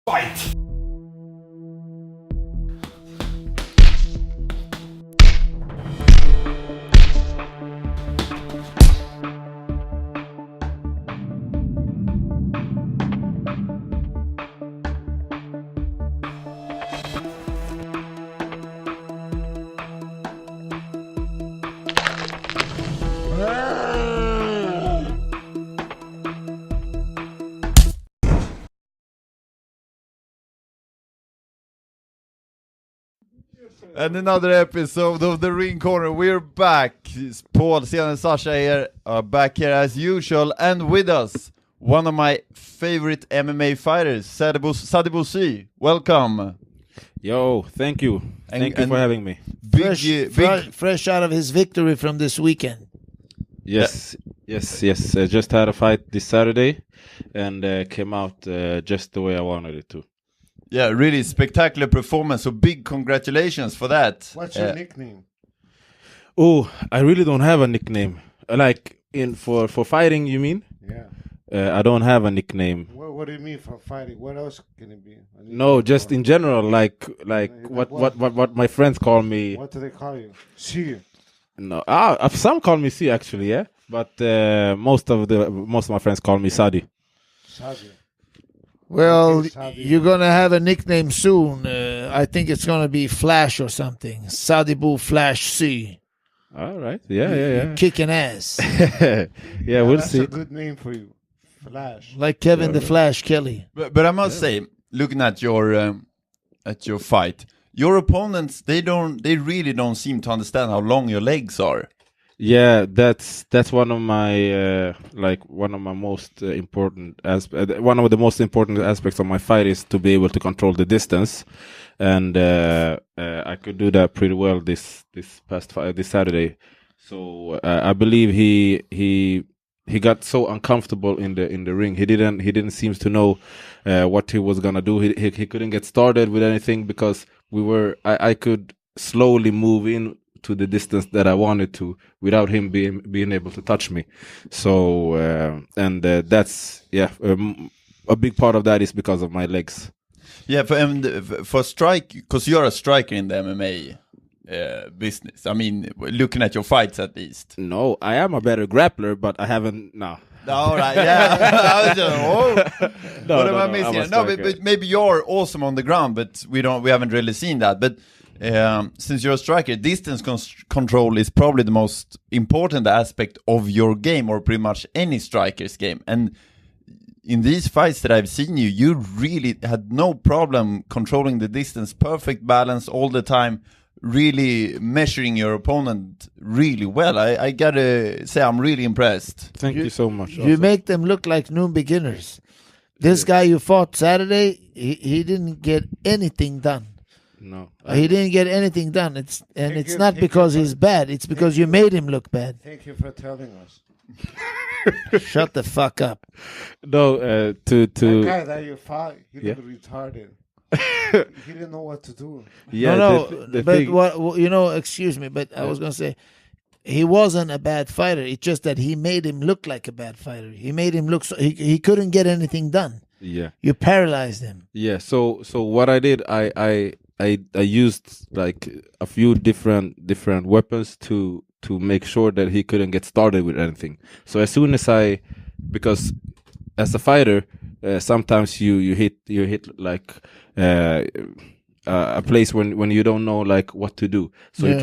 Fight! And another episode of the Ringcorners. We're back. Paul, Sian, and Sasha here are back here as usual, and with us one of my favorite MMA fighters, Sadibou Sy. Welcome. Yo, thank you. Thank you for having me. Fresh out of his victory from this weekend. Yes. I just had a fight this Saturday and came out just the way I wanted it to. Yeah, really spectacular performance. So big congratulations for that. What's your nickname? Oh, I really don't have a nickname. Like for fighting, you mean? Yeah. I don't have a nickname. What do you mean for fighting? What else can it be? No, just in general, like what my friends call me. What do they call you? Sy. No, some call me Sy actually, yeah. But most of my friends call me Sadi. Sadi. Well, you're going to have a nickname soon. I think it's going to be Flash or something. Sadibou Flash Sy. All right. Yeah. Kicking ass. Yeah, we'll see. That's a good name for you. Flash. Like Kevin the Flash Kelly. But I must say, looking at your fight, your opponents, they really don't seem to understand how long your legs are. Yeah, that's one of my most important one of the most important aspects of my fight is to be able to control the distance, and I could do that pretty well this past fight this Saturday. So I believe he got so uncomfortable in the ring. He didn't seem to know what he was gonna do. He couldn't get started with anything because I could slowly move in to the distance that I wanted to without him being able to touch me. So that's a big part of that is because of my legs. Yeah, for strike, because you're a striker in the MMA business. I mean, looking at your fights at least. No, I am a better grappler, but I haven't. No. All right, yeah. I was just, what am I missing? No, but maybe you're awesome on the ground, but we haven't really seen that. But since you're a striker, distance control is probably the most important aspect of your game, or pretty much any striker's game. And in these fights that I've seen you really had no problem controlling the distance, perfect balance all the time, really measuring your opponent really well. I gotta say, I'm really impressed. Thank you so much. You make them look like new beginners. This guy you fought Saturday, he didn't get anything done. No, he didn't get anything done. It's not because he's bad. It's because you made him look bad. Thank you for telling us. Shut the fuck up. No, to that guy that you fought, he looked retarded. He didn't know what to do. Yeah, but excuse me, but I was gonna say, he wasn't a bad fighter. It's just that he made him look like a bad fighter. He made him look he couldn't get anything done. Yeah, you paralyzed him. Yeah. So what I did, I used like a few different weapons to make sure that he couldn't get started with anything. So as soon as because as a fighter, sometimes you hit like a place when you don't know like what to do. So you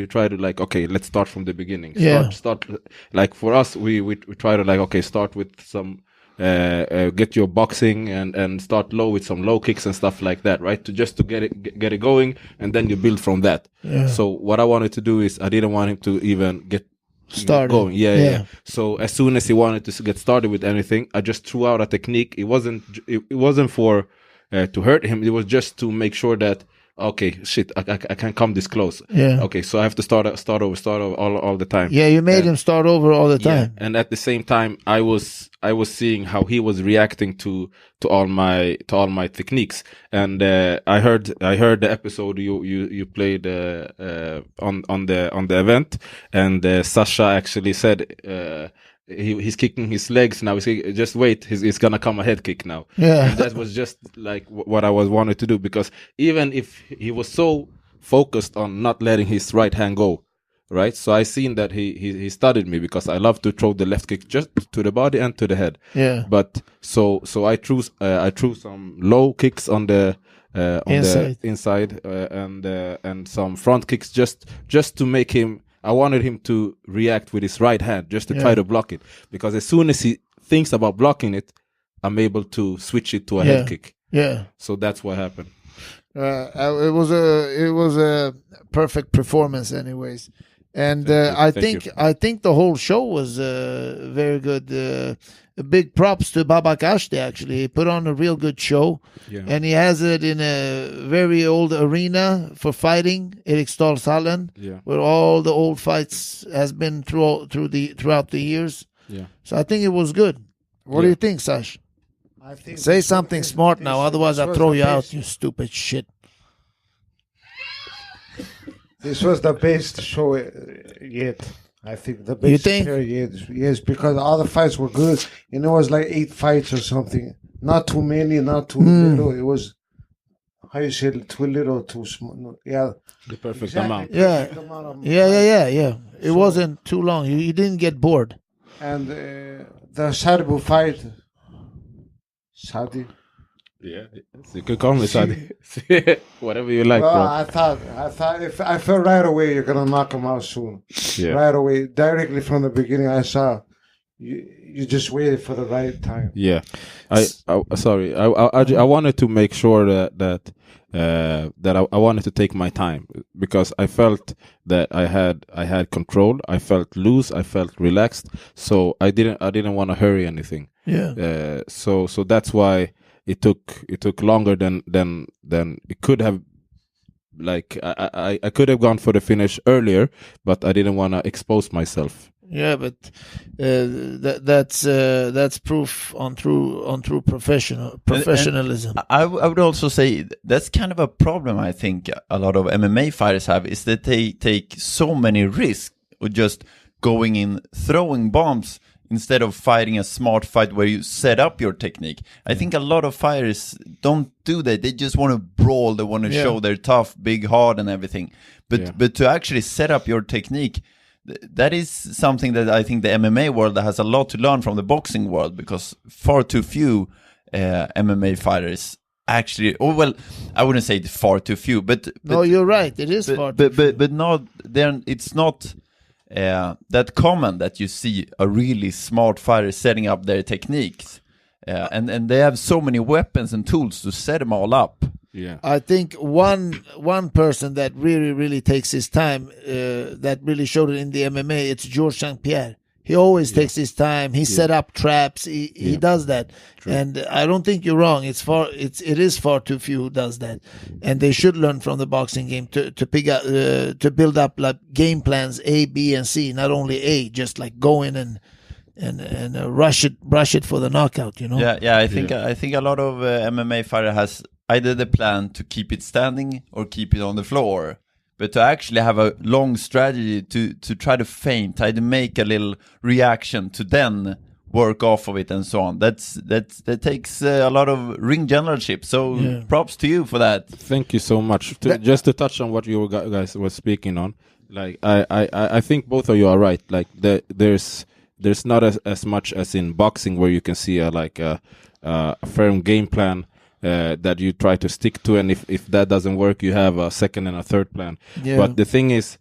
try to like, okay, let's start from the beginning. Start like for us, we try to like, okay, start with some. Get your boxing and start low with some low kicks and stuff like that, right? To get it going, and then you build from that. Yeah. So what I wanted to do is I didn't want him to even get started going. Yeah. So as soon as he wanted to get started with anything, I just threw out a technique. It wasn't for to hurt him. It was just to make sure that, okay, shit, I can't come this close. Yeah. Okay, so I have to start over all the time. Yeah, you made him start over all the time. Yeah. And at the same time, I was seeing how he was reacting to all my techniques. And I heard the episode you played on the event, and Sasha actually said he's kicking his legs now. Just wait, he's gonna come a head kick now. Yeah. And that was just like what I wanted to do, because even if he was so focused on not letting his right hand go, right? So I seen that he studied me, because I love to throw the left kick just to the body and to the head. Yeah. But so I threw some low kicks on the inside and some front kicks just to make him. I wanted him to react with his right hand, just to try to block it, because as soon as he thinks about blocking it, I'm able to switch it to a head kick. Yeah. So that's what happened. It was a perfect performance, anyways, and I think the whole show was very good. Big props to Babak Ashti. Actually, he put on a real good show, and he has it in a very old arena for fighting, Eriksdalshallen, where all the old fights has been throughout the years. Yeah. So I think it was good. What do you think, Sash? I think say something smart now, otherwise I'll throw you out, you stupid shit. This was the best show yet. I think the best period. Yes, because all the fights were good, and it was like 8 fights or something. Not too many, not too little. It was, how you say, too little, too small. Yeah, the perfect amount. Yeah. It wasn't too long. You didn't get bored. And the Sadibou fight, Sadi. Yeah, you could call me Sadi. Whatever you like, well, bro. I felt right away you're gonna knock him out soon. Yeah. Right away, directly from the beginning, I saw you just waited for the right time. Yeah, I wanted to make sure that I wanted to take my time, because I felt that I had control. I felt loose. I felt relaxed. So I didn't want to hurry anything. Yeah. So that's why it took longer than it could have. Like I could have gone for the finish earlier, but I didn't want to expose myself. Yeah, but that's proof on true professionalism. And I would also say that's kind of a problem. I think a lot of MMA fighters have, is that they take so many risks with just going in, throwing bombs, instead of fighting a smart fight where you set up your technique. I think a lot of fighters don't do that. They just want to brawl. They want to show they're tough, big, hard, and everything. But to actually set up your technique, that is something that I think the MMA world has a lot to learn from the boxing world, because far too few MMA fighters actually, I wouldn't say far too few, but no, you're right. It is far too few. But not then. It's not that common that you see a really smart fighter setting up their techniques, and they have so many weapons and tools to set them all up. Yeah, I think one person that really takes his time, that really showed it in the MMA, it's Georges St. Pierre. He always takes his time. He set up traps. He does that. True. And I don't think you're wrong. It is far too few who does that. And they should learn from the boxing game to build up like game plans A, B, and C. Not only A, just like go in and rush it for the knockout. You know. Yeah. I think a lot of MMA fighter has either the plan to keep it standing or keep it on the floor. But to actually have a long strategy to try to feint, try to make a little reaction to then work off of it and so on. That takes a lot of ring generalship. So props to you for that. Thank you so much. Just to touch on what you guys were speaking on, like I think both of you are right. Like there's not as much as in boxing where you can see a firm game plan that you try to stick to, and if that doesn't work, you have a second and a third plan. Yeah. But the thing is,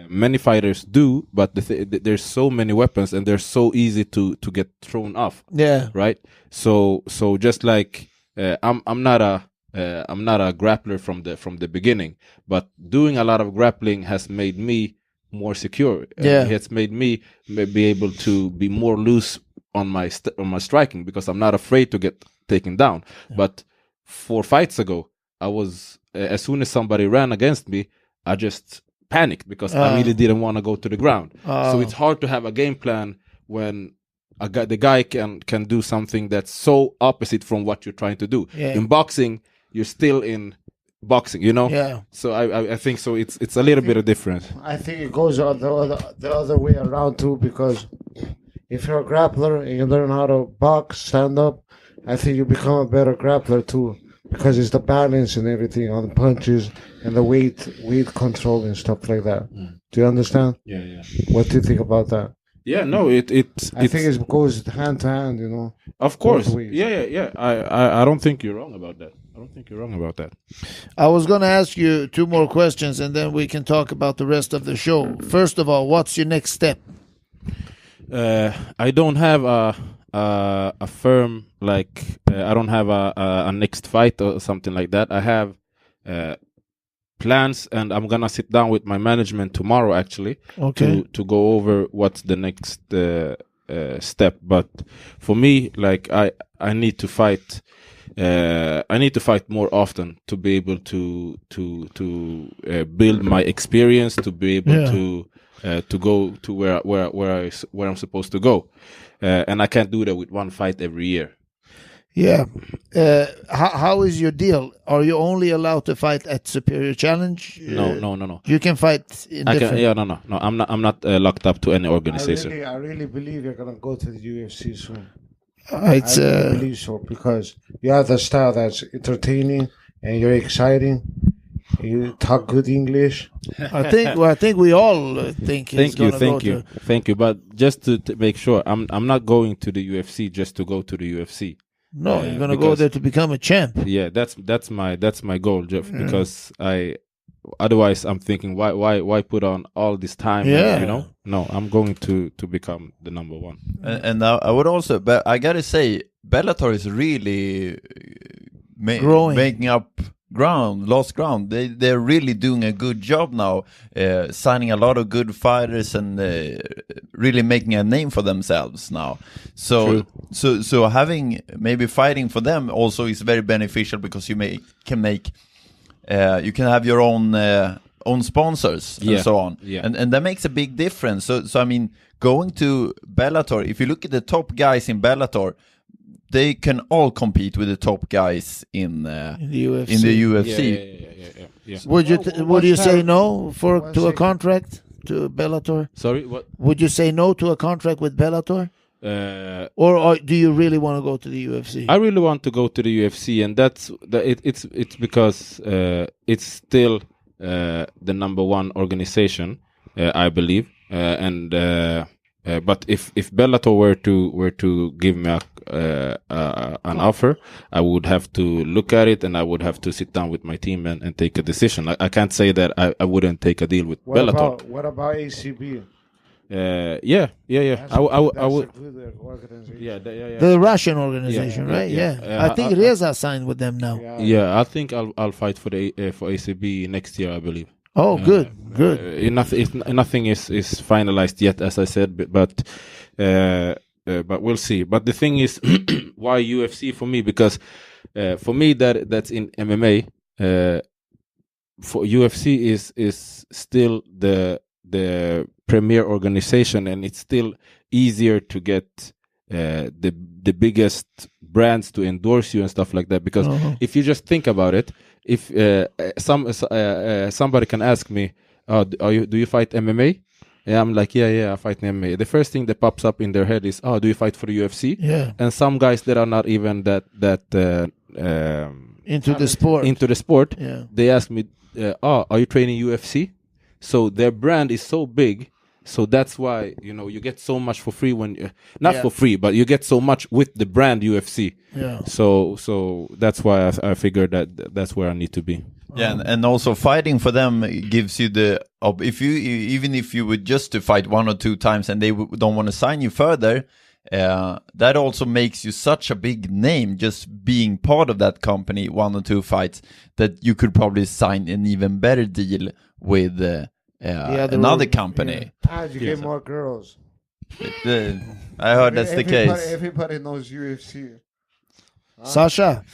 many fighters do, but there's so many weapons, and they're so easy to get thrown off. Yeah. Right. So just like I'm not a grappler from the beginning, but doing a lot of grappling has made me more secure. Yeah. It has made me be able to be more loose on my striking, because I'm not afraid to get taken down. Yeah. But 4 fights ago, I was as soon as somebody ran against me, I just panicked because I really didn't want to go to the ground. So it's hard to have a game plan when the guy can do something that's so opposite from what you're trying to do. Yeah. In boxing, you're still in boxing, you know. Yeah. So I think so. It's a little bit of difference. I think it goes on the other way around too, because if you're a grappler and you learn how to box, stand up, I think you become a better grappler too, because it's the balance and everything on the punches and the weight control and stuff like that. Do you understand? Yeah. What do you think about that? Yeah, no, I think it goes hand to hand, you know. Of course. Yeah. I don't think you're wrong about that. I was going to ask you 2 more questions, and then we can talk about the rest of the show. First of all, what's your next step? I don't have a firm, like, I don't have a next fight or something like that. I have plans, and I'm gonna sit down with my management tomorrow, actually, to go over what's the next step. But for me, like, I need to fight. I need to fight more often to be able to build my experience, to be able to go to where I'm supposed to go, and I can't do that with one fight every year. Yeah. How is your deal? Are you only allowed to fight at Superior Challenge? No. You can fight in different... No. I'm not locked up to any organization. I really believe you're gonna go to the UFC soon. I really believe so, because you have the style that's entertaining and you're exciting. You talk good English. I think we all think. Thank you. But just to make sure, I'm not going to the UFC just to go to the UFC. No, you're gonna go there to become a champ. Yeah, that's my goal, Jeff. Because otherwise I'm thinking, why put on all this time? Yeah, you know. No, I'm going to become the number one. And I would also, but I gotta say, Bellator is really making up lost ground. They're really doing a good job now, signing a lot of good fighters and really making a name for themselves now. So having maybe fighting for them also is very beneficial, because you can have your own sponsors and so on. Yeah. And that makes a big difference. So I mean, going to Bellator, if you look at the top guys in Bellator, they can all compete with the top guys in the UFC. Yeah. Would you say no to a contract to Bellator? Sorry, what? Would you say no to a contract with Bellator? Or do you really want to go to the UFC? I really want to go to the UFC, and it's because it's still the number one organization, I believe. But if Bellator were to give me an offer, I would have to look at it, and I would have to sit down with my team and take a decision. I can't say that I wouldn't take a deal with Bellator. What about ACB? Yeah. I would. The Russian organization, right? Yeah. I think Reza signed with them now. Yeah, I think I'll fight for ACB next year, I believe. Oh, good. Nothing is finalized yet, as I said, but we'll see. But the thing is, why UFC for me? Because for me, that's in MMA. For UFC is still the premier organization, and it's still easier to get the biggest brands to endorse you and stuff like that. Because if you just think about it, if somebody can ask me, do you fight MMA? Yeah, I'm like, yeah, I fight MMA. The first thing that pops up in their head is, do you fight for the UFC? Yeah. And some guys that are not even that into the sport, yeah. They ask me, are you training UFC? So their brand is so big. So that's why, you get so much for free when for free, but you get so much with the brand UFC. Yeah. So that's why I figured that's where I need to be. Yeah, and also fighting for them gives you even if you would just to fight 1 or 2 times and they don't want to sign you further, that also makes you such a big name just being part of that company 1 or 2 fights that you could probably sign an even better deal with another company. You get more girls. I heard that's the case. Everybody knows UFC. Sasha,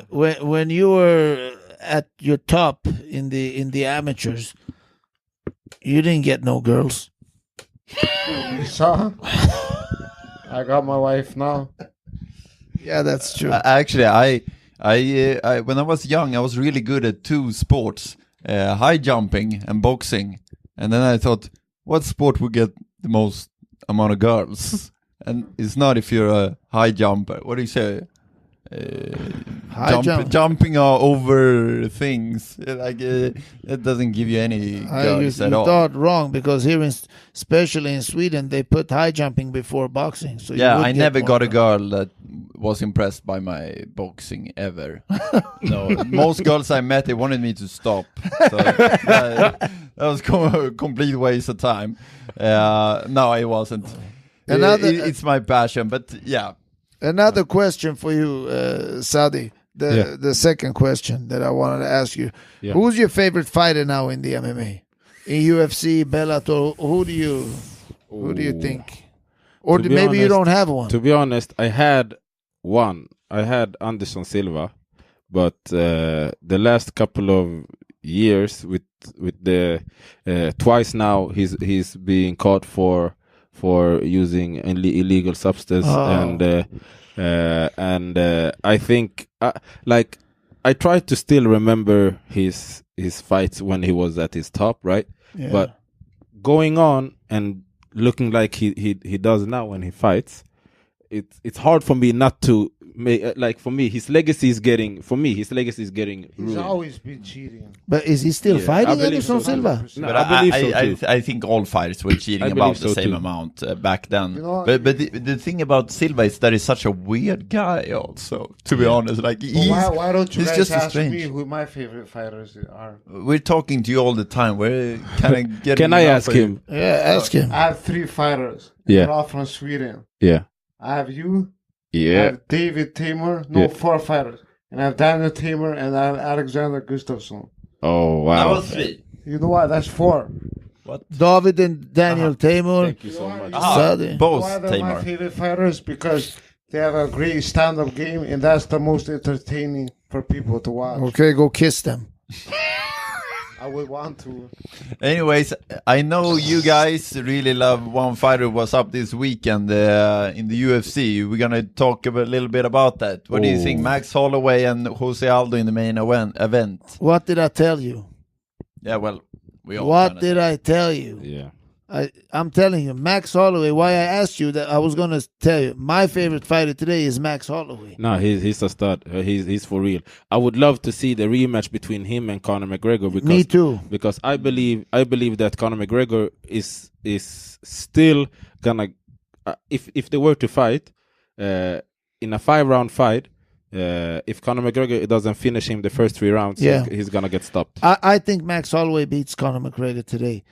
when you were at your top in the amateurs, you didn't get no girls. You saw? I got my wife now. Yeah, that's true. Actually, I when I was young, I was really good at 2 sports. High jumping and boxing, and then I thought, what sport would get the most amount of girls, and it's not if you're a high jumper. What do you say? Jumping over things, like it doesn't give you any girls at all. You thought wrong, because here, especially in Sweden, they put high jumping before boxing. So yeah, I never got a girl that was impressed by my boxing ever. No, most girls I met, they wanted me to stop. So that was a complete waste of time. No, it wasn't. It's my passion, but yeah. Another question for you, Sadi. The second question that I wanted to ask you. Yeah. Who's your favorite fighter now in the MMA? In UFC, Bellator, who do you think? Or maybe honest, you don't have one. To be honest, I had one. I had Anderson Silva, but the last couple of years with the twice now he's being caught for using illegal substance, and I think like I try to still remember his fights when he was at his top, right? Yeah. But going on and looking like he does now when he fights, it's hard for me not to like, for me his legacy is getting ruined. He's always been cheating. But is he still fighting Anderson Silva? No, I think all fighters were cheating about the same amount back then. You know, but the thing about Silva is that he's such a weird guy also, to be honest. Like why don't you guys ask me who my favorite fighters are? We're talking to you all the time. We're kind of getting. Can I ask him? Yeah, ask him. I have 3 fighters. Yeah. They're all from Sweden. Yeah. I have you. Yeah. I have David Tamer. 4 fighters. And I have Daniel Tamer, and I have Alexander Gustafsson. Oh, wow. That was 3. You know what? That's 4. What? David and Daniel Tamer. Thank you so much. Both why they're Tamer. my favorite fighters? Because they have a great stand-up game, and that's the most entertaining for people to watch. Okay, go kiss them. I would want to. Anyways, I know you guys really love one fighter who was up this weekend in the UFC. We're going to talk a little bit about that. What do you think? Max Holloway and Jose Aldo in the main event. What did I tell you? Yeah, well, we all. What did I tell you? Yeah. I'm telling you, Max Holloway. Why I asked you that, I was going to tell you, my favorite fighter today is Max Holloway. No, he's a stud. He's for real. I would love to see the rematch between him and Conor McGregor. Because, me too. Because I believe that Conor McGregor is still gonna, if they were to fight in a 5-round fight. If Conor McGregor doesn't finish him the first 3 rounds, he's gonna get stopped. I think Max Holloway beats Conor McGregor today.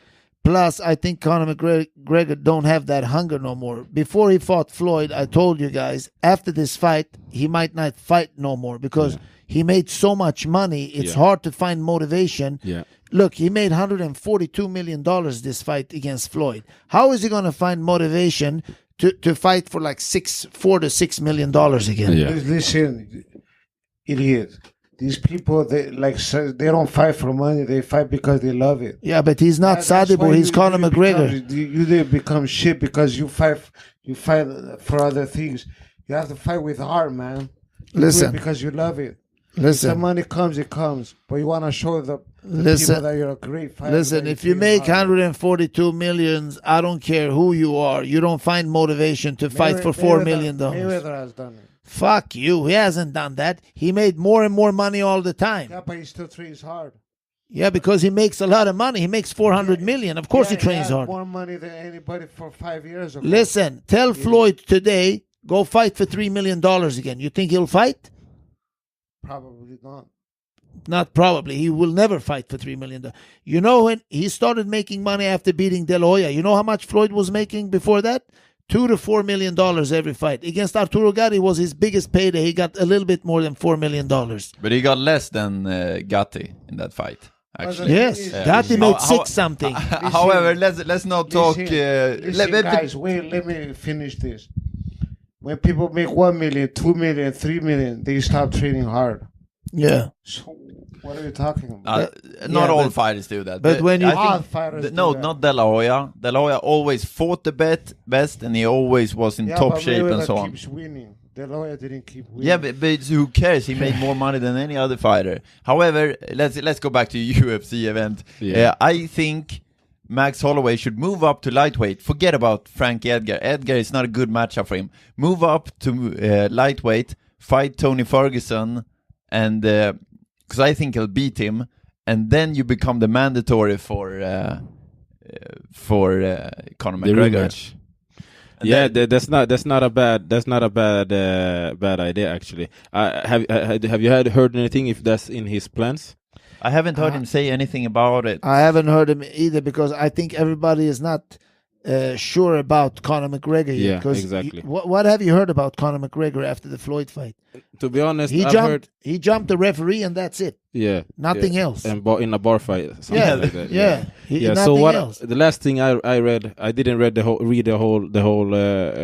Plus, I think Conor McGregor don't have that hunger no more. Before he fought Floyd, I told you guys, after this fight, he might not fight no more because he made so much money. It's hard to find motivation. Yeah. Look, he made $142 million this fight against Floyd. How is he going to find motivation to fight for like $4 to $6 million again? Yeah. Listen, idiot. These people, they don't fight for money. They fight because they love it. Yeah, but he's not Sadibou. He's Conor McGregor. You didn't become shit because you fight for other things. You have to fight with heart, man. Listen, because you love it. Listen, if the money comes, it comes. But you want to show the people that you're a great fighter. Listen, if you make $142 million, I don't care who you are. You don't find motivation to fight for $4 million. Mayweather has done it. Fuck you. He hasn't done that. He made more and more money all the time. Yeah, but he still trains hard. Yeah, because he makes a lot of money. He makes $400 million. Of course he trains hard. More money than anybody for 5 years ago. Listen, tell Floyd today, go fight for $3 million again. You think he'll fight? Probably not. Not probably. He will never fight for $3 million. You know, when he started making money after beating De La Hoya, you know how much Floyd was making before that? $2 to $4 million every fight. Against Arturo Gatti was his biggest payday. He got a little bit more than $4 million. But he got less than Gatti in that fight. Actually, yes, Gatti made 6 something. However, let's not talk. Guys, wait. Let me finish this. When people make 1 million, 2 million, 3 million, they stop training hard. Yeah. So what are you talking about? Not all fighters do that. But when you fighters not De La Hoya. De La Hoya always fought the best, and he always was in top shape and so on. Keeps winning. De La Hoya didn't keep winning. Yeah, but who cares? He made more money than any other fighter. However, let's go back to UFC event. Yeah. I think Max Holloway should move up to lightweight. Forget about Frankie Edgar. Edgar is not a good matchup for him. Move up to lightweight, fight Tony Ferguson, and because I think he'll beat him, and then you become the mandatory for Conor McGregor. Yeah, that's not a bad idea actually. Have you heard anything if that's in his plans? I haven't heard him say anything about it. I haven't heard him either because I think everybody is not sure about Conor McGregor yet. Yeah, exactly. What have you heard about Conor McGregor after the Floyd fight? To be honest, he jumped the referee and that's it. Yeah, nothing else. And in a bar fight, like that. Yeah. So what? Else. The last thing I read, I didn't read the whole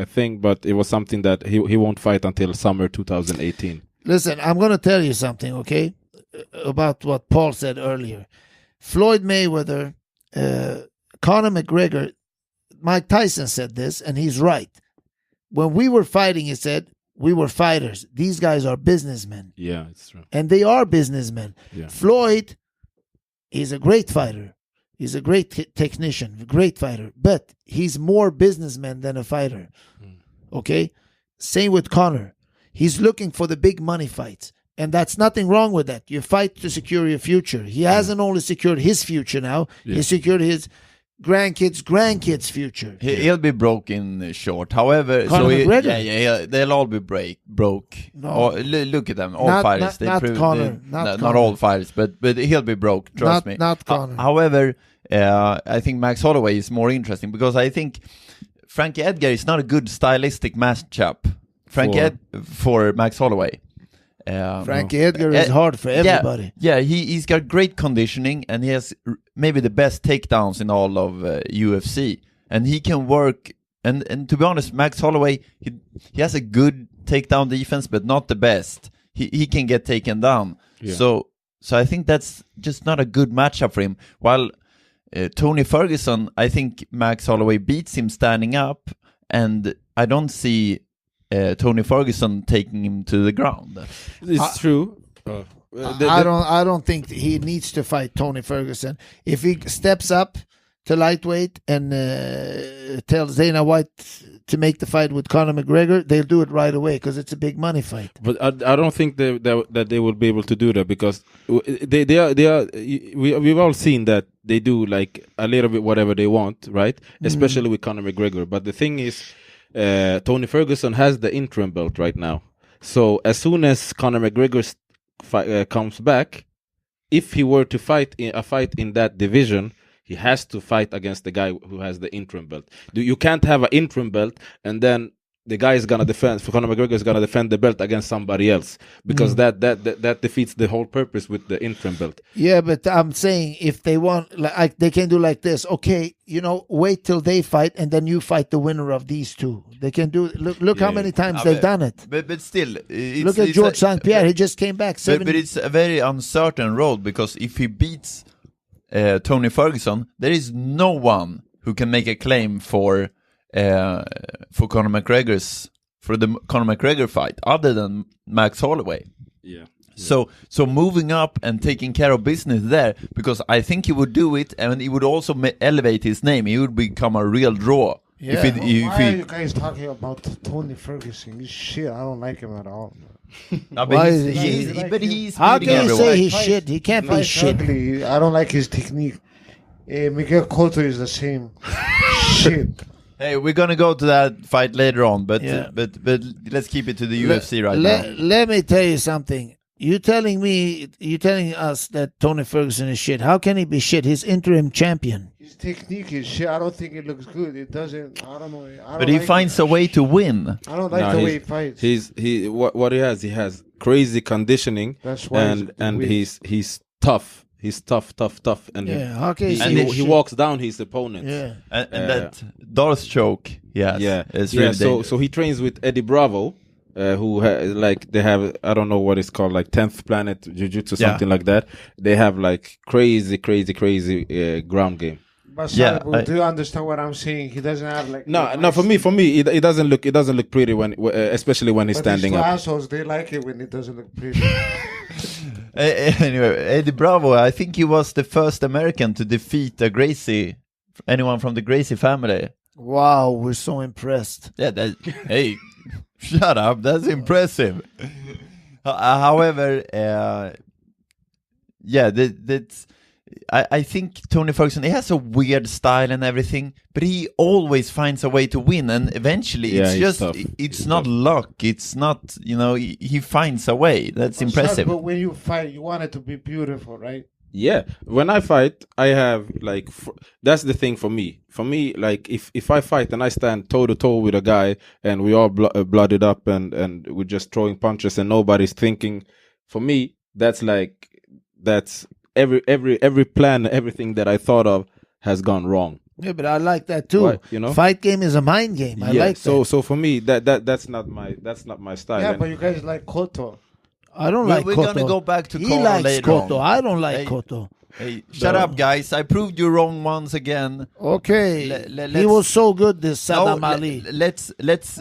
thing, but it was something that he won't fight until summer 2018. Listen, I'm going to tell you something, okay, about what Paul said earlier. Floyd Mayweather, Conor McGregor. Mike Tyson said this, and he's right. When we were fighting, he said, we were fighters. These guys are businessmen. Yeah, it's true. And they are businessmen. Yeah. Floyd is a great fighter. He's a great technician, a great fighter. But he's more businessman than a fighter. Okay? Same with Conor. He's looking for the big money fights. And that's nothing wrong with that. You fight to secure your future. He hasn't only secured his future now. Yeah. He secured his grandkids' future. He'll be broke in short. However, they'll all be broke. No. Look at them, all fighters. Not Conor. Not all fighters, but he'll be broke. Trust me. Not Conor. However, I think Max Holloway is more interesting because I think Frankie Edgar is not a good stylistic matchup. For Max Holloway. Frankie Edgar is hard for everybody. Yeah, he's got great conditioning and he has maybe the best takedowns in all of UFC. And he can work. And to be honest, Max Holloway, he has a good takedown defense, but not the best. He can get taken down. Yeah. So I think that's just not a good matchup for him. While Tony Ferguson, I think Max Holloway beats him standing up, and I don't see Tony Ferguson taking him to the ground. It's true. I don't think he needs to fight Tony Ferguson. If he steps up to lightweight and tells Dana White to make the fight with Conor McGregor, they'll do it right away because it's a big money fight. But I don't think that they will be able to do that because we've all seen that they do like a little bit whatever they want, right? Especially with Conor McGregor. But the thing is, Tony Ferguson has the interim belt right now. So as soon as Conor McGregor comes back, if he were to fight in that division, he has to fight against the guy who has the interim belt. You can't have an interim belt and then the guy is gonna defend. Conor McGregor is gonna defend the belt against somebody else because that defeats the whole purpose with the interim belt. Yeah, but I'm saying if they want, like they can do like this. Okay, wait till they fight and then you fight the winner of these two. They can do. Look how many times they've done it. But still, look at George St. Pierre. He just came back. But it's a very uncertain road because if he beats Tony Ferguson, there is no one who can make a claim for the Conor McGregor fight other than Max Holloway. Yeah. So moving up and taking care of business there, because I think he would do it, and he would also elevate his name. He would become a real draw. Yeah. Why are you guys talking about Tony Ferguson? He's shit. I don't like him at all. No, but he's how can you say he's shit? He can't be shit. Ugly. I don't like his technique. Miguel Cotto is the same. Shit. Hey, we're gonna go to that fight later on, but let's keep it to the UFC right now. Let me tell you something. You're telling us that Tony Ferguson is shit. How can he be shit? He's interim champion. His technique is shit. I don't think it looks good. It doesn't. I don't know. But he finds a way to win. I don't like the way he fights. What he has crazy conditioning. That's why and he's tough. He's tough, and he walks down his opponent. Yeah, and that Darth choke. So he trains with Eddie Bravo, who they have, I don't know what it's called, like 10th Planet Jiu-Jitsu, something like that. They have like crazy ground game. But Sadibou, do you understand what I'm saying? He doesn't have like no. For me, it doesn't look pretty when, especially when he's standing up. Assholes, they like it when it doesn't look pretty. Anyway, Eddie Bravo, I think he was the first American to defeat a Gracie Anyone from the Gracie family? Wow, we're so impressed. Yeah, hey, shut up. That's impressive. However, that's. I think Tony Ferguson, he has a weird style and everything, but he always finds a way to win, and eventually it's not luck. It's not, he finds a way. That's impressive. But when you fight, you want it to be beautiful, right? Yeah, when I fight, I have that's the thing for me. For me, like if I fight and I stand toe to toe with a guy and we all blooded up and we're just throwing punches and nobody's thinking, for me that's every plan, everything that I thought of has gone wrong. Yeah, but I like that too. What, fight game is a mind game. I like that. So for me, that's not my style. Yeah, but you guys like Cotto. I don't like Cotto. We're gonna go back to He likes Cotto. I don't like Cotto. Hey, shut up, guys! I proved you wrong once again. Okay, he was so good, this Saddam Ali. Let's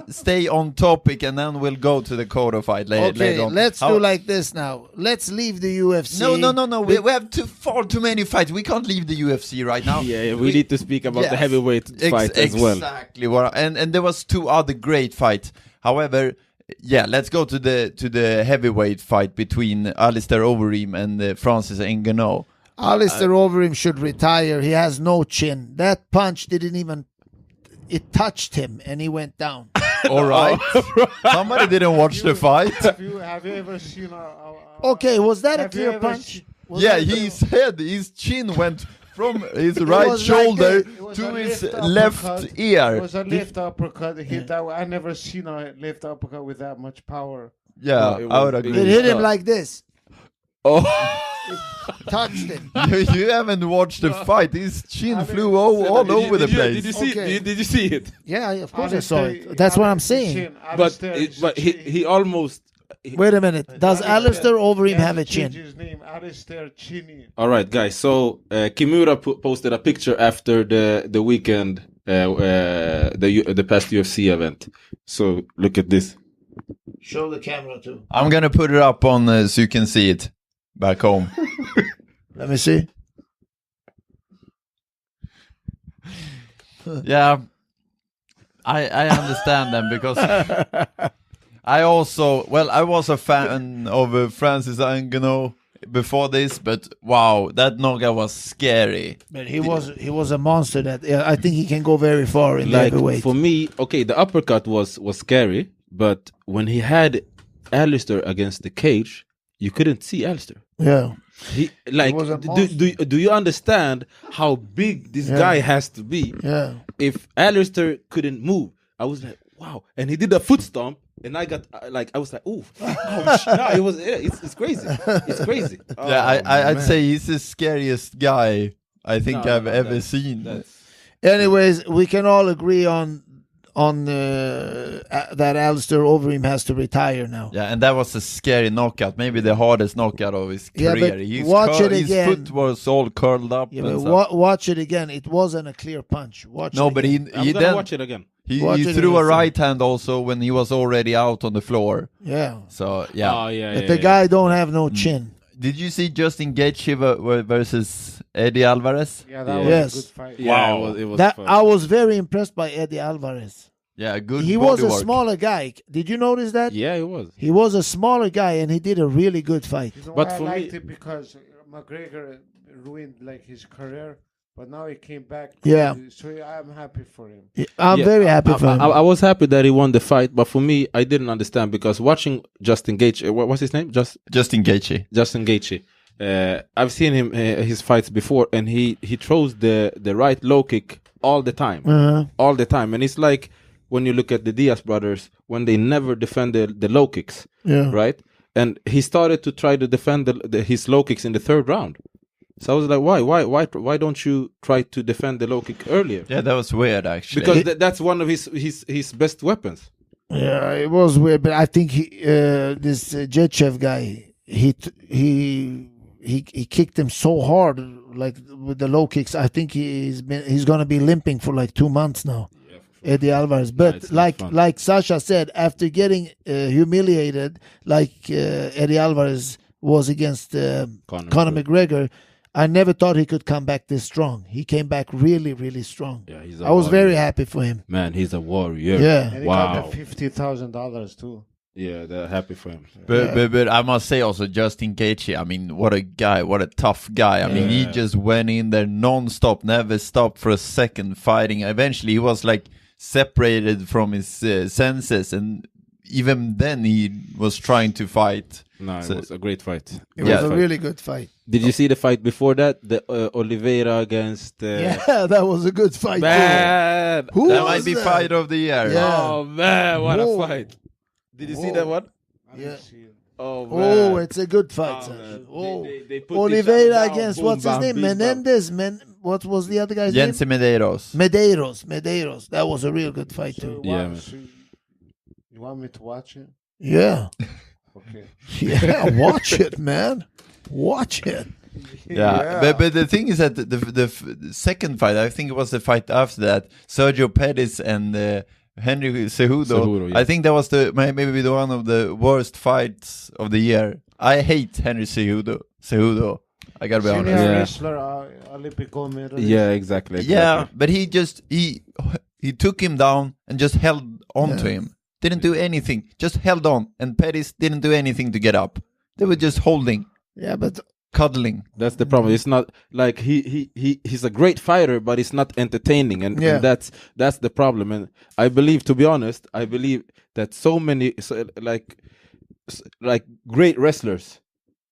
stay on topic, and then we'll go to the Cotto fight later on. Let's do like this now. Let's leave the UFC. No. We have far too many fights. We can't leave the UFC right now. Yeah, we need to speak about the heavyweight fight as well. Exactly. And there was 2 other great fights. However, yeah, let's go to the heavyweight fight between Alistair Overeem and Francis Ngannou. Alistair Overeem should retire. He has no chin. That punch it touched him and he went down. All right. Somebody didn't watch the fight. Have you ever seen Okay, was that a clear punch? His chin went from his right shoulder to his left ear. It was a left uppercut. I never seen a left uppercut with that much power. Yeah, I would agree. It hit him like this. Oh. Touched him. You haven't watched the fight. His chin flew all over the place. Did you see it? Yeah, of course I saw it. That's what I'm saying. But he almost. Wait a minute. Does Alistair Overeem have a chin? His name, Alistair Chinny. All right, guys. So Kimura posted a picture after the weekend, the past UFC event. So look at this. Show the camera too. I'm gonna put it up on so you can see it back home. Let me see. Yeah, I understand them because I was a fan of Francis Ngannou before this, but wow, that Noga was scary. But he was a monster. That I think he can go very far in the heavyweight. For me, okay, the uppercut was scary, but when he had Alistair against the cage, you couldn't see Alistair. Yeah. Do you understand how big this guy has to be? Yeah. If Alistair couldn't move, I was like, wow. And he did a foot stomp, and I got I was like, ooh, ouch. No, it's crazy. It's crazy. I'd say he's the scariest guy I think I've ever seen. Anyways, we can all agree on that Alistair Overeem has to retire now. Yeah, and that was a scary knockout. Maybe the hardest knockout of his career. His foot was all curled up. Yeah, but watch it again. It wasn't a clear punch. I'm gonna watch it again. He threw a right hand also when he was already out on the floor. Yeah. So yeah. Oh, yeah. But the guy don't have no chin. Did you see Justin Gaethje versus Eddie Alvarez? Yeah, that was a good fight. Yeah, wow. it was that fun. I was very impressed by Eddie Alvarez. Yeah, good. He was a smaller guy. Did you notice that? Yeah, he was. He was a smaller guy, and he did a really good fight. But I liked it because McGregor ruined his career, but now he came back. Yeah. So I'm happy for him. I'm very happy for him. I was happy that he won the fight, but for me, I didn't understand because watching Justin Gaethje, what's his name? Justin Gaethje. Justin Gaethje. I've seen him his fights before, and he throws the right low kick all the time, all the time, and it's like when you look at the Diaz brothers, when they never defend the low kicks, right? And he started to try to defend his low kicks in the third round. So I was like, why don't you try to defend the low kick earlier? Yeah, that was weird actually. Because that's one of his best weapons. Yeah, it was weird, but I think this Jetchev guy, he kicked him so hard, like with the low kicks. I think he's going to be limping for 2 months now. Eddie Alvarez, but like Sasha said, after getting humiliated like Eddie Alvarez was against Conor McGregor, I never thought he could come back this strong. He came back really, really strong. Yeah, I was very happy for him. Man, he's a warrior. Yeah. And he got the $50,000 too. Yeah, they're happy for him. But I must say also, Justin Gaethje, I mean, what a guy, what a tough guy. I mean, he just went in there non-stop, never stopped for a second fighting. Eventually, he was like separated from his senses, and even then he was trying to fight. No, it was a great fight. It was a really good fight. Did you see the fight before that? The Oliveira against... yeah, that was a good fight. Man! That might be fight of the year. Yeah. Oh, man, what a fight. Did you see that one? Yeah. Oh, man. Oh, it's a good fight. They put Oliveira against, what's his name? Menendez? What was the other guy's Jensi name? Medeiros. That was a real good fight, too. Yeah, you want me to watch it? Yeah. Okay. Yeah, watch it, man. Watch it. Yeah. But the thing is that the second fight, I think it was the fight after that, Sergio Pettis and Henry Cejudo. I think that was maybe the one of the worst fights of the year. I hate Henry Cejudo. I gotta be honest. Wrestler, Olympic gold medalist. Yeah, exactly. Yeah, but he took him down and just held on to him. Didn't do anything. Just held on. And Pettis didn't do anything to get up. They were just holding. Yeah, but cuddling. That's the problem. It's not like he's a great fighter, but it's not entertaining, and that's the problem. And I believe, to be honest, that so many great wrestlers,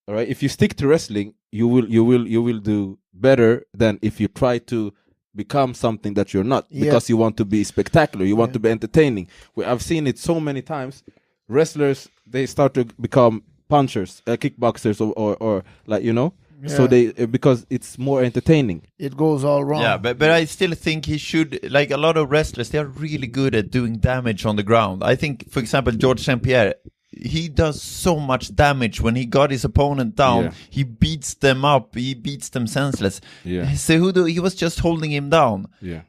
all right, if you stick to wrestling, you will do better than if you try to become something that you're not, because you want to be spectacular, you want to be entertaining. I've seen it so many times. Wrestlers, they start to become punchers, kickboxers, or like, you know, so they because it's more entertaining. It goes all wrong. Yeah, but I still think he should, like a lot of wrestlers, they are really good at doing damage on the ground. I think, for example, Georges St. Pierre, he does so much damage when he got his opponent down. Yeah. He beats them up. He beats them senseless. Yeah. Cejudo, he was just holding him down. Yeah.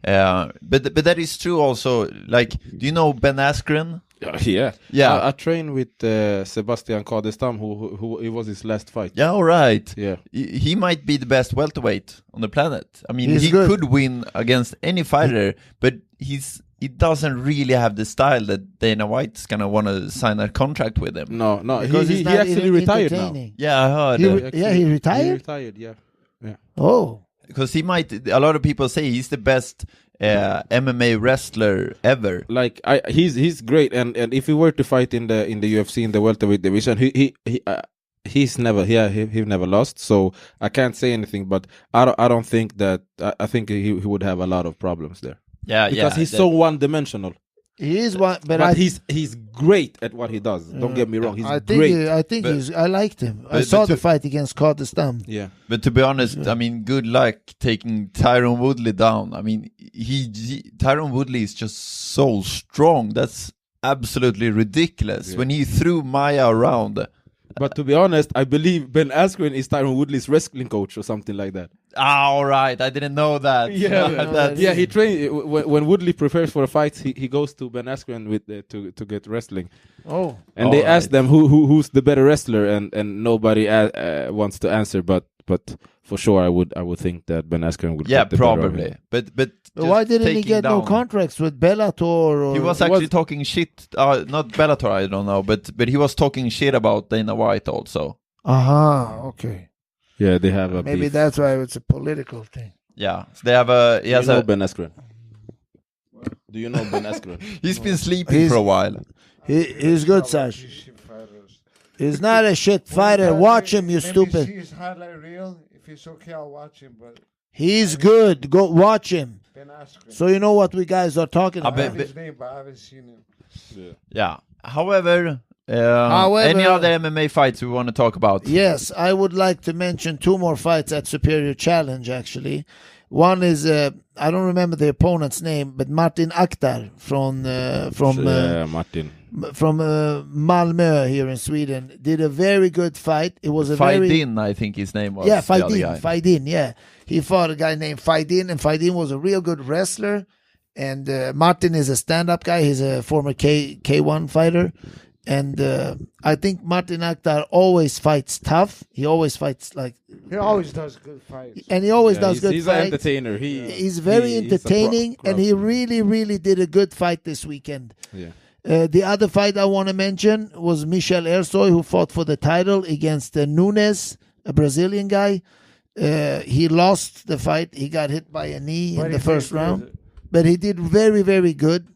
But that is true also. Like, do you know Ben Askren? Yeah. I trained with Sebastian Cardestam, who it was his last fight. Yeah, all right. Yeah. He might be the best welterweight on the planet. I mean, he good. could win against any fighter, but he doesn't really have the style that Dana White's gonna want to sign a contract with him. No, Because he actually retired now. Yeah, I heard. He retired? He retired, yeah. Oh. Because he might. A lot of people say he's the best MMA wrestler ever. Like he's great, and if he were to fight in the UFC in the welterweight division, he's never lost. So I can't say anything, but I don't think that. I think he would have a lot of problems there. Yeah, because he's so one-dimensional. He is one, but he's great at what he does. Don't get me wrong. He's great. I liked him. I saw the fight against Cardestam. Yeah, but to be honest, I mean, good luck taking Tyron Woodley down. I mean, Tyron Woodley is just so strong. That's absolutely ridiculous. When he threw Maya around. But to be honest, I believe Ben Askren is Tyron Woodley's wrestling coach or something like that. All right, I didn't know that. Yeah, he trained when Woodley prepares for a fight. He goes to Ben Askren with to get wrestling. Oh, and they ask them who's the better wrestler, and nobody wants to answer. But for sure, I would think that Ben Askren would. Yeah, probably. But why didn't he get no contracts with Bellator? Or he was actually talking shit. Not Bellator, I don't know, but he was talking shit about Dana White also. Okay. Yeah, they have a maybe beef. That's why it's a political thing. Yeah, so they have a. Do you know Ben Askren? Do you know Ben Askren? He's been sleeping for a while. He's good, Sasha. He's not a shit fighter. Watch him, you stupid. See his highlight reel. If he's okay, I'll watch him. But he's good. Go watch him. Ben Askren. So you know what we guys are talking about. I have his name, but I haven't seen him. Yeah. However, any other MMA fights we want to talk about? Yes, I would like to mention two more fights at Superior Challenge, actually. One is, I don't remember the opponent's name, but Martin Akhtar from Malmö here in Sweden did a very good fight. It was a Faidin, I think his name was. Yeah, Faidin, yeah. He fought a guy named Faidin, and Faidin was a real good wrestler. And Martin is a stand-up guy. He's a former K1 fighter. And I think Martin Akhtar always fights tough. He always fights he always does good fights. And he always does good he's fights. He's an entertainer. He's very entertaining, and he really, really did a good fight this weekend. Yeah. The other fight I want to mention was Michel Ersoy, who fought for the title against Nunes, a Brazilian guy. He lost the fight. He got hit by a knee in the first round. But he did very, very good.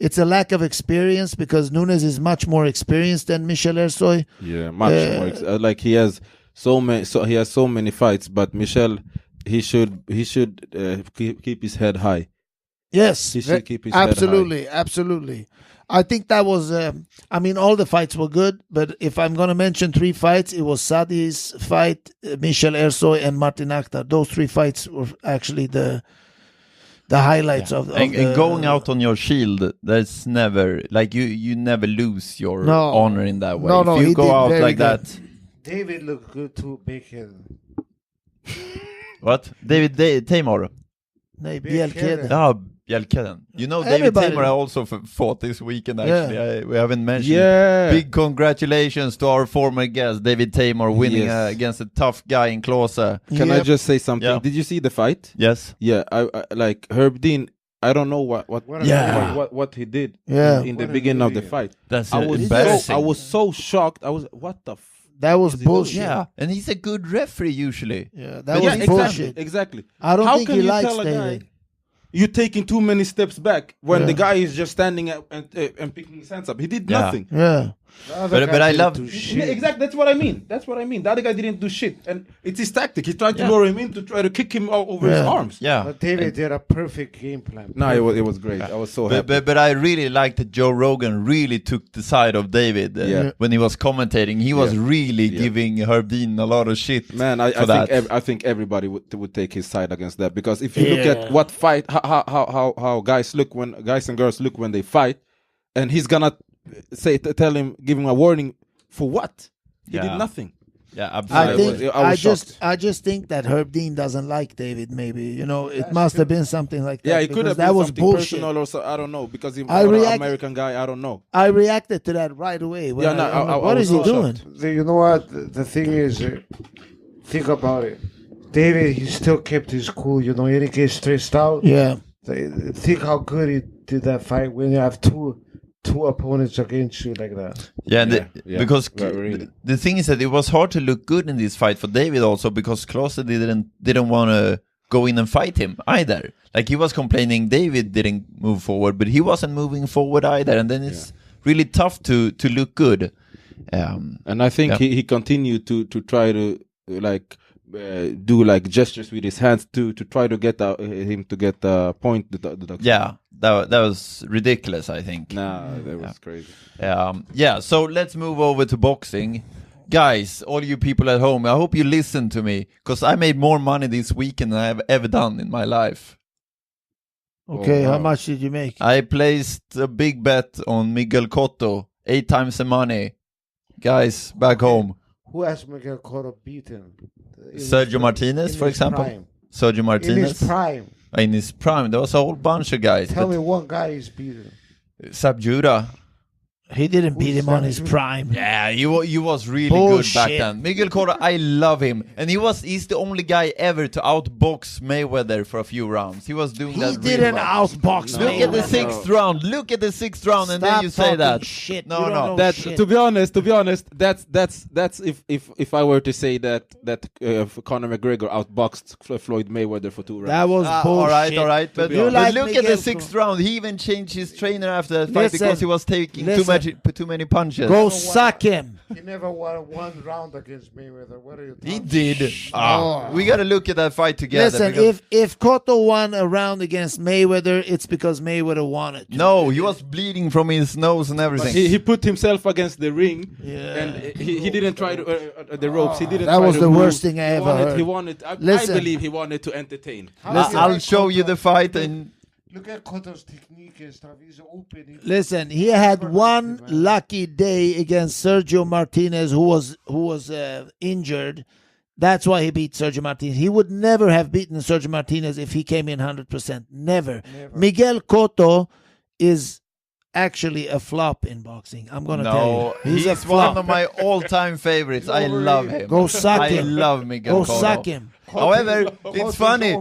It's a lack of experience because Nunes is much more experienced than Michel Ersoy. Yeah, much more. Like he has so many fights, but Michel, he should keep his head high. Yes, he should keep his head high. Absolutely. I think that was. All the fights were good, but if I'm going to mention 3 fights, it was Sadi's fight, Michel Ersoy, and Martin Akhtar. Those 3 fights were actually the highlights of and going out on your shield. That's never you never lose your honor in that way. No, if you go out like that. David looked good too, big head. What? David Tamor? Nej, Bjelkheden. Bjelkheden. You know, David Tamor also fought this weekend, actually. We haven't mentioned it. Big congratulations to our former guest, David Tamor, winning against a tough guy in Klose. Can I just say something? Yeah. Did you see the fight? Yes. Yeah, I like Herb Dean. I don't know what he did in the beginning of the fight. That's embarrassing. I was so shocked. I was, what the that was bullshit. Yeah, and he's a good referee usually. Yeah, that was bullshit. Exactly. I don't think he likes David. You're taking too many steps back when the guy is just standing and picking his hands up. He did nothing. Yeah. But I love exactly. That's what I mean. The other guy didn't do shit, and it's his tactic. He tried to lure him in to try to kick him over his arms. Yeah, but David did a perfect game plan. No, it was great. I was so happy. But I really liked that Joe Rogan really took the side of David when he was commentating. He was really giving Herb Dean a lot of shit. Man, I think everybody would take his side against that, because if you look at what fight, how guys and girls look when they fight, and he's gonna give him a warning for what? He did nothing. Yeah, absolutely. I just think that Herb Dean doesn't like David. Maybe it must have been something like that. Yeah, it could have been that was something bullshit. personal or so. I don't know, because he's an American guy. I don't know. I reacted to that right away. What is he doing? You know what? The thing is, think about it. David, he still kept his cool. He didn't get stressed out. Yeah. Think how good he did that fight when you have two opponents against you like that. Because the thing is that it was hard to look good in this fight for David also, because Klose didn't want to go in and fight him either. Like, he was complaining David didn't move forward, but he wasn't moving forward either, and then it's really tough to look good. And I think he continued to try to do like gestures with his hands to try to get him to get the point. That was ridiculous, I think. Nah, that was crazy. So let's move over to boxing. Guys, all you people at home, I hope you listen to me, because I made more money this weekend than I have ever done in my life. Okay, how much did you make? I placed a big bet on Miguel Cotto, 8 times the money. Guys, back home. Who has Miguel Cotto beaten? Sergio Martinez, for example. Prime. Sergio Martinez. In his prime. In his prime. There was a whole bunch of guys. Tell me one guy he's beaten. Sabjuda. He didn't beat him on his prime. Yeah, he was really good back then. Miguel Cotto, I love him. And he's the only guy ever to outbox Mayweather for a few rounds. He was doing that. He didn't outbox Mayweather. Look at the 6th round. Look at the 6th round, and then you say that. Shit. No. To be honest, that's if I were to say that Conor McGregor outboxed Floyd Mayweather for 2 rounds. That was bullshit. All right. But look at the 6th round. He even changed his trainer after that fight because he was taking too many punches. Go suck him. He never won 1 round against Mayweather. What are you talking about? He did. We got to look at that fight together. Listen, if Cotto won a round against Mayweather, it's because Mayweather won it. No, he was bleeding from his nose and everything. He put himself against the ring, and he didn't try to the ropes. He didn't. That was the move. worst thing I ever heard. He wanted. I believe he wanted to entertain. I'll show you the fight and. Look at Cotto's technique and stuff. He's open. Listen, he had one lucky day against Sergio Martinez, who was injured. That's why he beat Sergio Martinez. He would never have beaten Sergio Martinez if he came in 100%. Never. Miguel Cotto is actually a flop in boxing. I'm gonna tell you, he's one of my all-time favorites. I love him. Go suck him. I love Miguel Cotto. Go suck him. However, it's funny.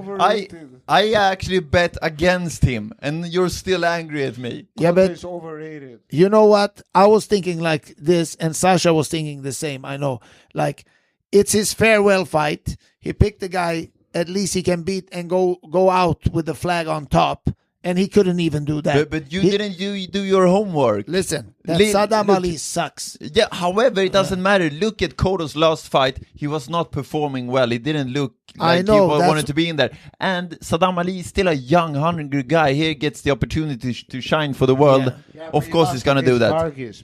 I actually bet against him, and you're still angry at me. Yeah, but it's overrated. You know what? I was thinking like this, and Sasha was thinking the same. I know, like it's his farewell fight. He picked the guy at least he can beat and go out with the flag on top. And he couldn't even do that. But you didn't do your homework. Listen, Saddam Ali sucks. Yeah, however, it doesn't matter. Look at Cotto's last fight. He was not performing well. He didn't look like he wanted to be in there. And Saddam Ali is still a young, hungry guy. Here gets the opportunity to shine for the world. Yeah, of course he's going to do that. Vargas,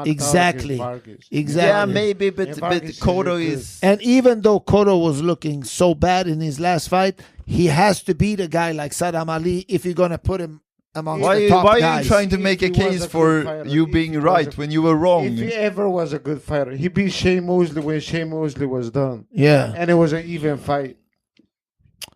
Exactly. Yeah, maybe, but Cotto is... And even though Cotto was looking so bad in his last fight, he has to beat a guy like Saddam Ali if you're going to put him amongst the top guys. Why are you trying to make a case for you being right when you were wrong? If he ever was a good fighter, he beat Shane Mosley when Shane Mosley was done. Yeah. And it was an even fight.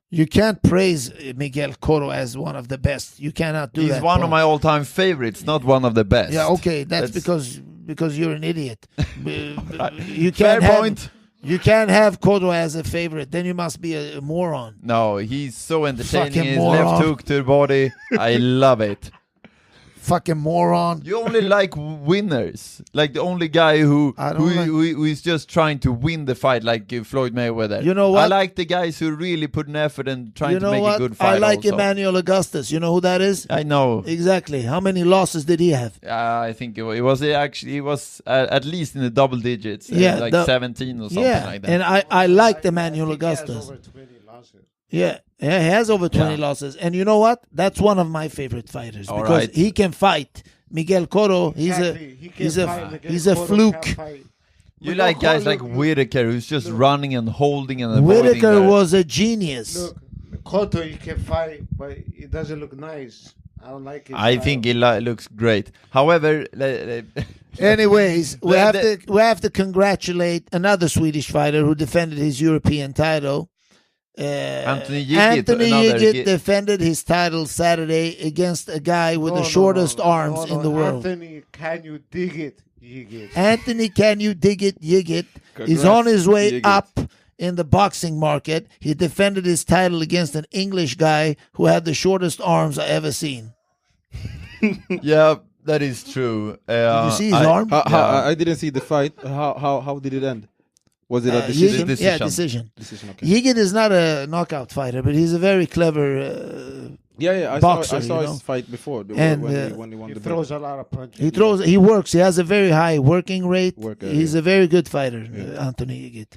You can't praise Miguel Cotto as one of the best. You cannot do that. He's one of my all-time favorites, not one of the best. Yeah, okay. That's because you're an idiot. You can't Fair point. You can't have Cotto as a favorite. Then you must be a moron. No, he's so entertaining. Fucking His moron. left hook to the body. I love it. Fucking moron. You only like winners. Like the only guy who is just trying to win the fight, like Floyd Mayweather. You know what? I like the guys who really put an effort and trying to make a good fight. I like also. Emmanuel Augustus. You know who that is? I know. Exactly. How many losses did he have? I think it was at least in the double digits. Like 17 or something like that. And I liked Emmanuel Augustus. Yeah, he has over 20 losses. And you know what? That's one of my favorite fighters because he can fight. Miguel Cotto, he's a fluke. You like guys like Whitaker who's just running and holding and Whitaker was a genius. Look, Cotto, he can fight, but it doesn't look nice. I don't like it. I think it looks great. However, anyways, we have to congratulate another Swedish fighter who defended his European title. Anthony Yigit defended his title Saturday against a guy with the shortest arms in the world. Anthony, can you dig it, Yigit? Anthony, can you dig it, Yigit? He's on his way up in the boxing market. He defended his title against an English guy who had the shortest arms I ever seen. Yeah, that is true. Did you see his arm? I didn't see the fight. How did it end? Was it a decision? Yeah, decision. Okay. Yigit is not a knockout fighter, but he's a very clever boxer. I saw his fight before. And when he won he throws a lot of punches. He works. He has a very high working rate. He's a very good fighter, Anthony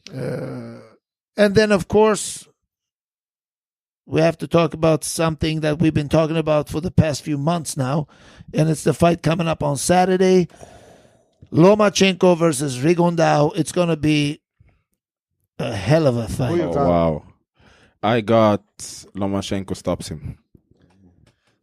Yigit. And then, of course, we have to talk about something that we've been talking about for the past few months now, and it's the fight coming up on Saturday. Lomachenko versus Rigondeaux. It's going to be a hell of a fight. Oh, wow. I got Lomachenko stops him.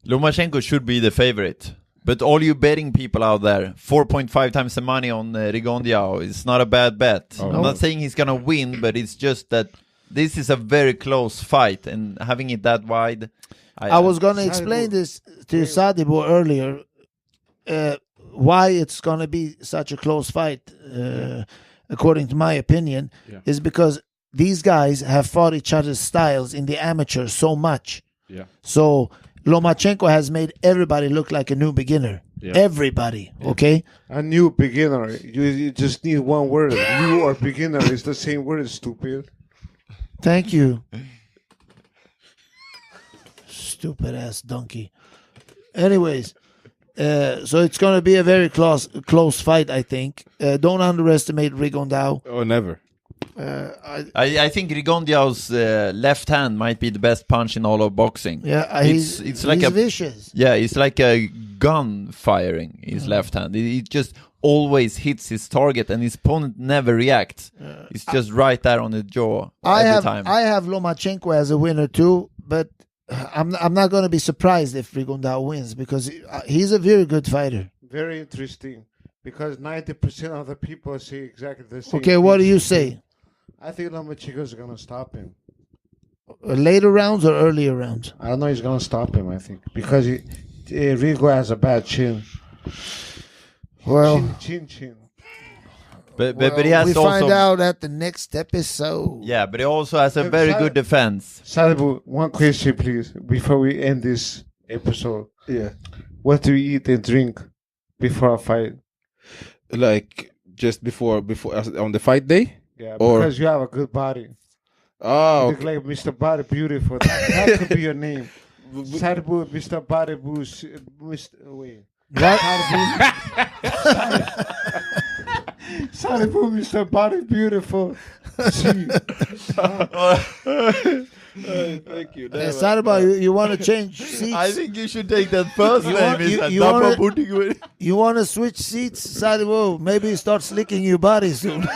Lomachenko should be the favorite. But all you betting people out there, 4.5 times the money on Rigondeaux. It's not a bad bet. I'm not saying he's going to win, but it's just that this is a very close fight. And having it that wide... I was going to explain this to Sadibou earlier. Why it's going to be such a close fight, according to my opinion, is because these guys have fought each other's styles in the amateur so much. Yeah. So Lomachenko has made everybody look like a new beginner. Yeah. Everybody, okay? A new beginner. You just need one word. New or beginner is the same word, stupid. Thank you. Stupid ass donkey. Anyways. So it's going to be a very close fight, I think. Don't underestimate Rigondeaux. Oh, never. I think Rigondeaux's left hand might be the best punch in all of boxing. Yeah, he's like vicious. Yeah, it's like a gun firing his left hand. He just always hits his target, and his opponent never reacts. It's just right there on the jaw every time. I have Lomachenko as a winner too, but I'm not going to be surprised if Rigondeaux wins because he's a very good fighter. Very interesting because 90% of the people say exactly the same. Okay, what do you say? I think Lomachenko is going to stop him. Later rounds or earlier rounds? I don't know. He's going to stop him. I think because Rigo has a bad chin. Well, Chin. But he has we also find out at the next episode. Yeah, but he also has a very good defense. Sadibou, one question, please, before we end this episode. Yeah. What do you eat and drink before a fight? Like just before on the fight day? Yeah, or... because you have a good body. Oh, you look like Mr. Body Beautiful. That could be your name. Sadibou, Mr. Body Boost. Wait. What? Sadibou, Mr. Body Beautiful. Thank you. Sadibou, you want to change seats? I think you should take that first name. You want to switch seats, Sadibou? Maybe start slicking your body soon.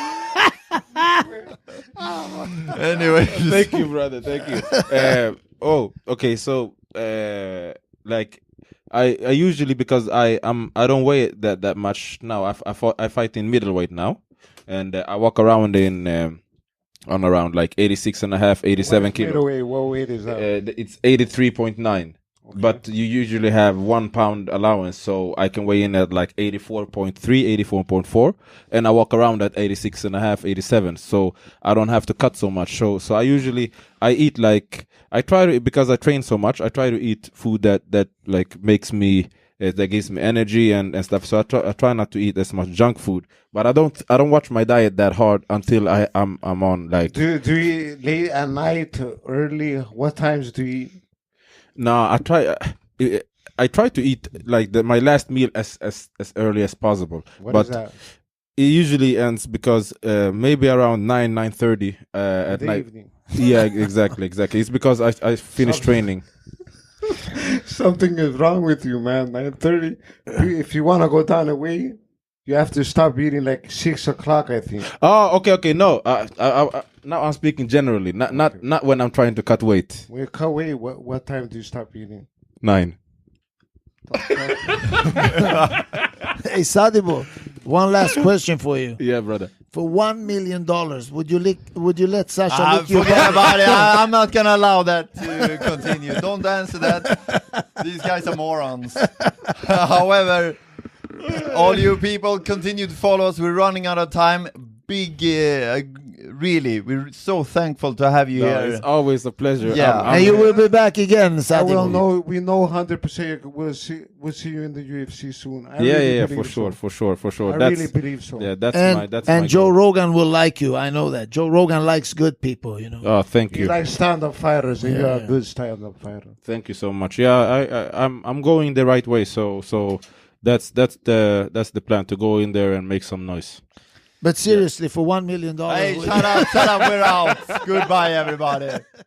Anyway, thank you, brother. Thank you. Okay. So, like, I usually, because I don't weigh that much now. I fight in middleweight now, and I walk around in on around like 86.5, 87 kilos. Middleweight, what weight is that? It's 83.9. Okay. But you usually have 1 pound allowance, so I can weigh in at like 84.3, 84.4, and I walk around at 86.5, 87. So I don't have to cut so much. So I eat like, I try to, because I train so much, I try to eat food that like makes me, that gives me energy and stuff. So I try not to eat as much junk food. But I don't watch my diet that hard until I'm on like. Do you eat late at night, early? What times do you eat? No, I try to eat like my last meal as early as possible. What but is that? It usually ends because maybe around 9:30 at night. Evening. Yeah, exactly. It's because I finished training. Something is wrong with you, man. 9:30. If you want to go down the weight, you have to stop eating like 6 o'clock, I think. Oh, okay. No, now I'm speaking generally, not when I'm trying to cut weight. When you cut weight, what time do you stop eating? 9. Hey, Sadibou, one last question for you. Yeah, brother. For $1 million, would you let Sasha lick your forget butt? about it. I'm not gonna allow that to continue. Don't answer that. These guys are morons. However, all you people continue to follow us. We're running out of time. Really, we're so thankful to have you here. It's always a pleasure. Yeah, and you will be back again, Sadibou. We know 100% we'll see you in the UFC soon. For sure. I really believe so. Yeah, that's my Joe goal. Rogan will like you. I know that. Joe Rogan likes good people, you know. Oh, thank you. You like stand-up fighters, and you're a good stand-up fighter. Thank you so much. Yeah, I'm going the right way. So that's the plan, to go in there and make some noise. But seriously, for $1 million. Hey, shut up, we're out. Goodbye, everybody.